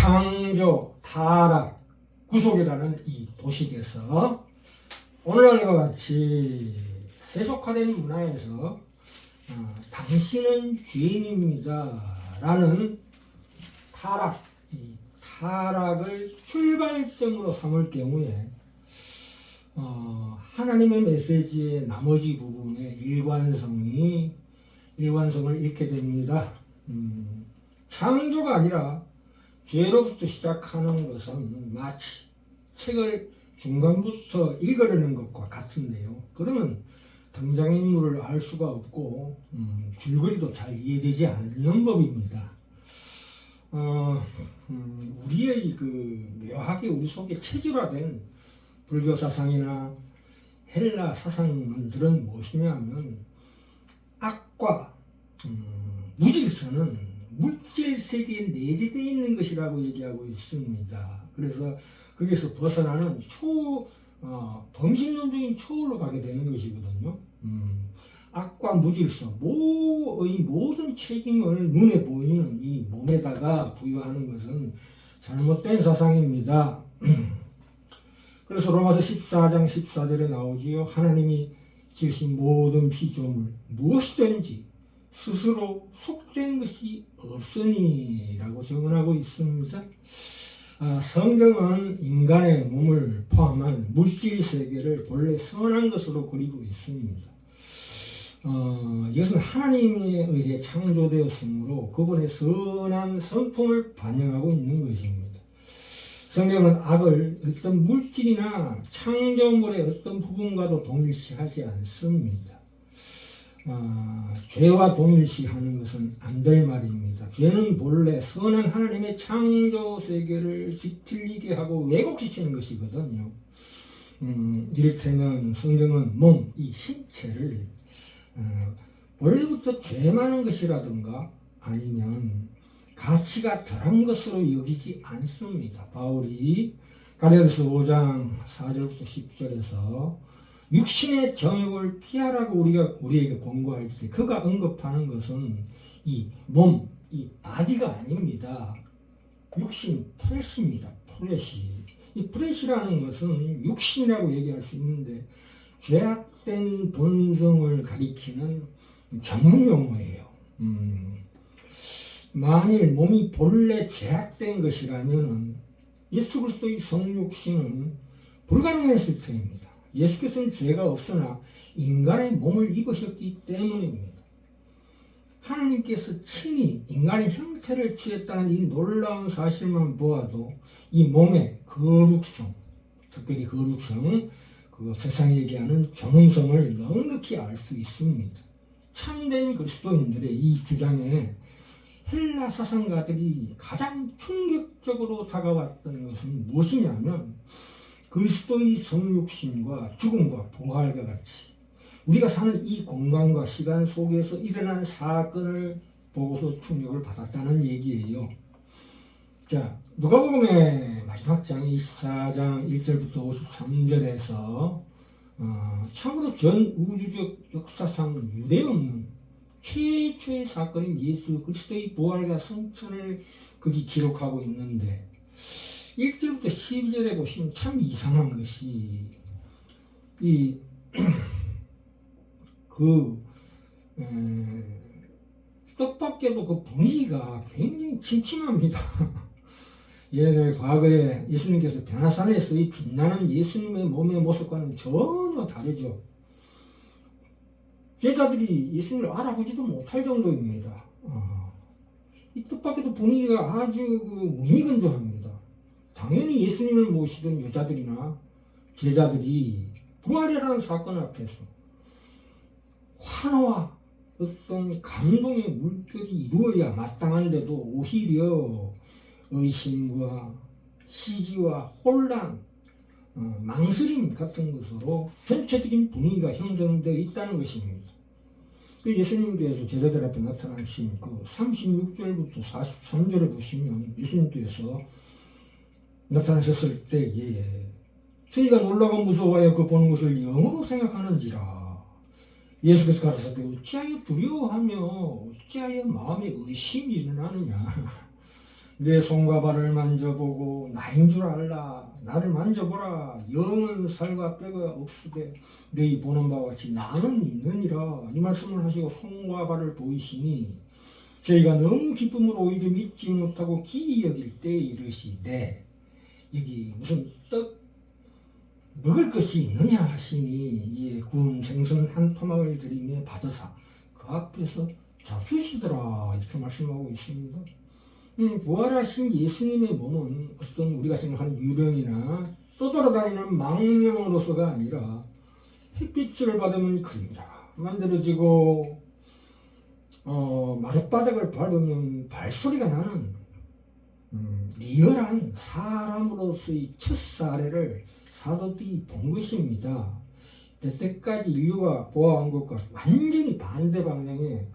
창조, 타락, 구속이라는 이 도식에서 오늘날과 같이 세속화된 문화에서 당신은 죄인입니다 라는 이 타락을 출발점으로 삼을 경우에 하나님의 메시지의 나머지 부분의 일관성을 잃게 됩니다. 창조가 아니라 죄로부터 시작하는 것은 마치 책을 중간부터 읽으려는 것과 같은데요. 그러면 등장인물을 알 수가 없고 줄거리도 잘 이해되지 않는 법입니다. 우리의 묘하게 우리 속에 체질화된 불교 사상이나 헬라 사상들은 무엇이냐면 악과 무질서는 물질 세계에 내재되어 있는 것이라고 얘기하고 있습니다. 그래서 거기서 벗어나는 범신론적인 초월로 가게 되는 것이거든요. 악과 무질서, 모든 책임을 눈에 보이는 이 몸에다가 부여하는 것은 잘못된 사상입니다. 그래서 로마서 14장 14절에 나오지요. 하나님이 지으신 모든 피조물 무엇이든지 스스로 속된 것이 없으니 라고 증언하고 있습니다. 성경은 인간의 몸을 포함한 물질 세계를 본래 선한 것으로 그리고 있습니다. 이것은 하나님에 의해 창조되었으므로 그분의 선한 성품을 반영하고 있는 것입니다. 성경은 악을 어떤 물질이나 창조물의 어떤 부분과도 동일시하지 않습니다. 죄와 동일시하는 것은 안 될 말입니다. 죄는 본래 선한 하나님의 창조 세계를 뒤틀리게 하고 왜곡시키는 것이거든요. 이를테면 성경은 몸, 이 신체를 원래부터 죄 많은 것이라든가 아니면 가치가 덜한 것으로 여기지 않습니다. 바울이 갈라디아서 5장 4절부터 10절에서 육신의 정욕을 피하라고 우리에게 권고할 때 그가 언급하는 것은 이 몸, 이 바디가 아닙니다. 육신, 플래시입니다. 이 플래시라는 것은 육신이라고 얘기할 수 있는데 죄악된 본성을 가리키는 전문 용어예요. 만일 몸이 본래 죄악된 것이라면 예수 그리스도의 성육신은 불가능했을 터입니다. 예수께서는 죄가 없으나 인간의 몸을 입으셨기 때문입니다. 하나님께서 친히 인간의 형태를 취했다는 이 놀라운 사실만 보아도 이 몸의 거룩성, 특별히 거룩성, 세상이 얘기하는 정성을 넉넉히 알 수 있습니다. 참된 그리스도인들의 이 주장에 헬라 사상가들이 가장 충격적으로 다가왔던 것은 무엇이냐면 그리스도의 성육신과 죽음과 부활과 같이 우리가 사는 이 공간과 시간 속에서 일어난 사건을 보고서 충격을 받았다는 얘기예요. 자, 누가복음의 마지막 장 24장 1절부터 53절에서 참으로 전 우주적 역사상 유례 없는 최초의 사건인 예수 그리스도의 부활과 승천을 거기 기록하고 있는데 1절부터 12절에 보시면 참 이상한 것이 뜻밖에도 그 분위기가 굉장히 침침합니다. 예를 과거에 예수님께서 변화산에서 이 빛나는 예수님의 몸의 모습과는 전혀 다르죠. 제자들이 예수님을 알아보지도 못할 정도입니다. 이 뜻밖에도 분위기가 아주 무미건조합니다. 당연히 예수님을 모시던 여자들이나 제자들이 부활이라는 사건 앞에서 환호와 어떤 감동의 물결이 이루어야 마땅한데도 오히려 의심과 시기와 혼란, 망설임 같은 것으로 전체적인 분위기가 형성되어 있다는 것입니다. 예수님께서 제자들 앞에 나타나신 36절부터 43절에 보시면 예수님께서 나타나셨을 때에 저희가 놀라고 무서워하여 그 보는 것을 영으로 생각하는지라. 예수께서 가라사대 어찌하여 두려워하며 어찌하여 마음에 의심이 일어나느냐. 내 손과 발을 만져보고 나인 줄 알라. 나를 만져보라. 영은 살과 뼈가 없으되 너희 보는 바와 같이 나는 있느니라. 이 말씀을 하시고 손과 발을 보이시니 저희가 너무 기쁨으로 오히려 믿지 못하고 기이 여길 때에 이르시되, 여기 무슨 떡 먹을 것이 있느냐 하시니 예, 구운 생선 한 토막을 드리며 받으사 그 앞에서 잡수시더라, 이렇게 말씀하고 있습니다. 부활하신 예수님의 몸은 어떤 우리가 생각하는 유령이나 떠돌아다니는 망령으로서가 아니라 햇빛을 받으면 그림자가 만들어지고 마룻바닥을 밟으면 발소리가 나는 리얼한 사람으로서의 첫 사례를 사도들이 본 것입니다. 여태까지 인류가 보아온 것과 완전히 반대 방향의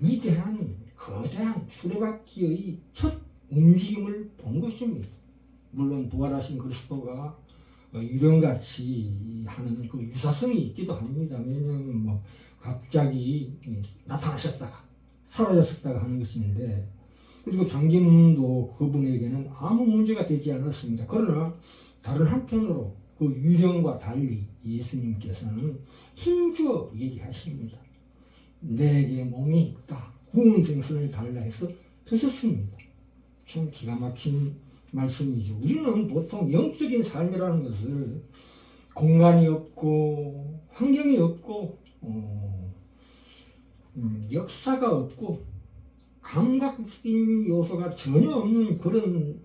위대한 거대한 수레바퀴의 첫 움직임을 본 것입니다. 물론 부활하신 그리스도가 유령같이 하는 그 유사성이 있기도 합니다. 왜냐하면 뭐 갑자기 나타나셨다가 사라졌다가 하는 것인데, 그리고 장기문도 그분에게는 아무 문제가 되지 않았습니다. 그러나 다른 한편으로 그 유령과 달리 예수님께서는 힘주어 얘기하십니다. 내게 몸이 있다. 구운 생선을 달라 해서 드셨습니다. 참 기가 막힌 말씀이죠. 우리는 보통 영적인 삶이라는 것을 공간이 없고 환경이 없고 역사가 없고 감각적인 요소가 전혀 없는 그런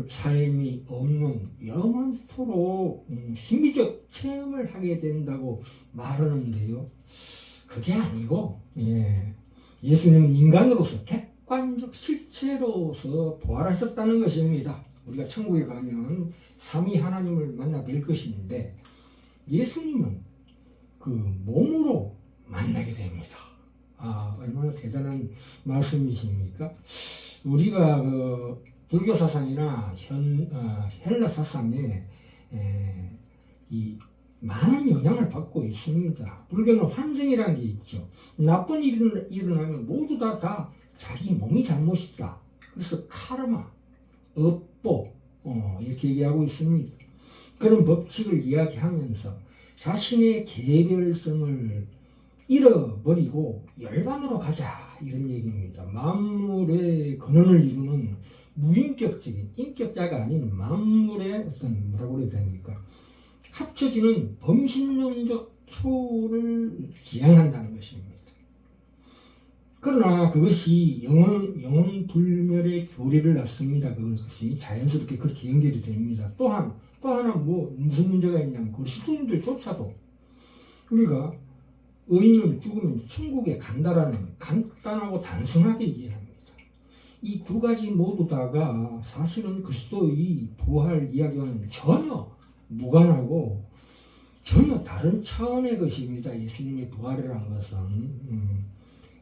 삶이 없는 영원토록 심리적 체험을 하게 된다고 말하는데요. 그게 아니고 예수님은 인간으로서 객관적 실체로서 부활하셨다는 것입니다. 우리가 천국에 가면 삼위 하나님을 만나 뵐 것인데 예수님은 그 몸으로 만나게 됩니다. 얼마나 대단한 말씀이십니까? 우리가 그 불교 사상이나 헬라 사상에 이 많은 영향을 받고 있습니다. 불교는 환생이라는 게 있죠. 나쁜 일이 일어나면 모두 다 자기 몸이 잘못이다. 그래서 카르마, 업보 이렇게 얘기하고 있습니다. 그런 법칙을 이야기하면서 자신의 개별성을 잃어버리고 열반으로 가자, 이런 얘기입니다. 만물의 근원을 이루는 무인격적인, 인격자가 아닌 만물의 어떤 뭐라고 그래야 됩니까? 합쳐지는 범신론적 초를 지향한다는 것입니다. 그러나 그것이 영원 불멸의 교리를 낳습니다. 그것이 자연스럽게 그렇게 연결이 됩니다. 또 하나 무슨 문제가 있냐면 그리스도인들조차도 우리가 의인은 죽으면 천국에 간다라는 간단하고 단순하게 이해합니다. 이 두 가지 모두 다가 사실은 그리스도의 부활 이야기와는 전혀 무관하고 전혀 다른 차원의 것입니다. 예수님의 부활이라는 것은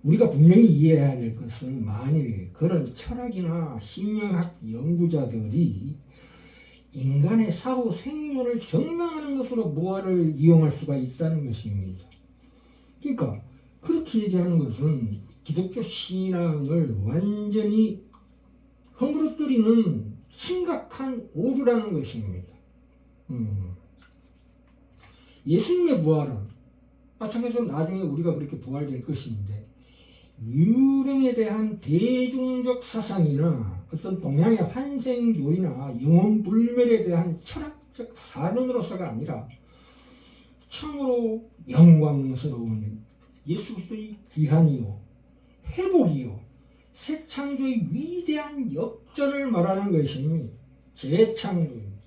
우리가 분명히 이해해야 될 것은, 만일 그런 철학이나 심리학 연구자들이 인간의 사후 생존을 증명하는 것으로 부활을 이용할 수가 있다는 것입니다. 그러니까 그렇게 얘기하는 것은 기독교 신앙을 완전히 허물어뜨리는 심각한 오류라는 것입니다. 예수님의 부활은 마찬가지로 나중에 우리가 그렇게 부활될 것인데, 유령에 대한 대중적 사상이나 어떤 동양의 환생교리나 영원불멸에 대한 철학적 사론으로서가 아니라 참으로 영광스러운 예수 그리스도의 귀한이요 회복이요 새 창조의 위대한 역전을 말하는 것입니다. 재창조입니다.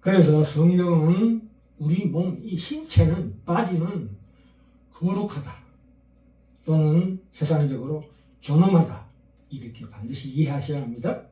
그래서 성경은 우리 몸, 이 신체는, 바디는 거룩하다 또는 세상적으로 존엄하다, 이렇게 반드시 이해하셔야 합니다.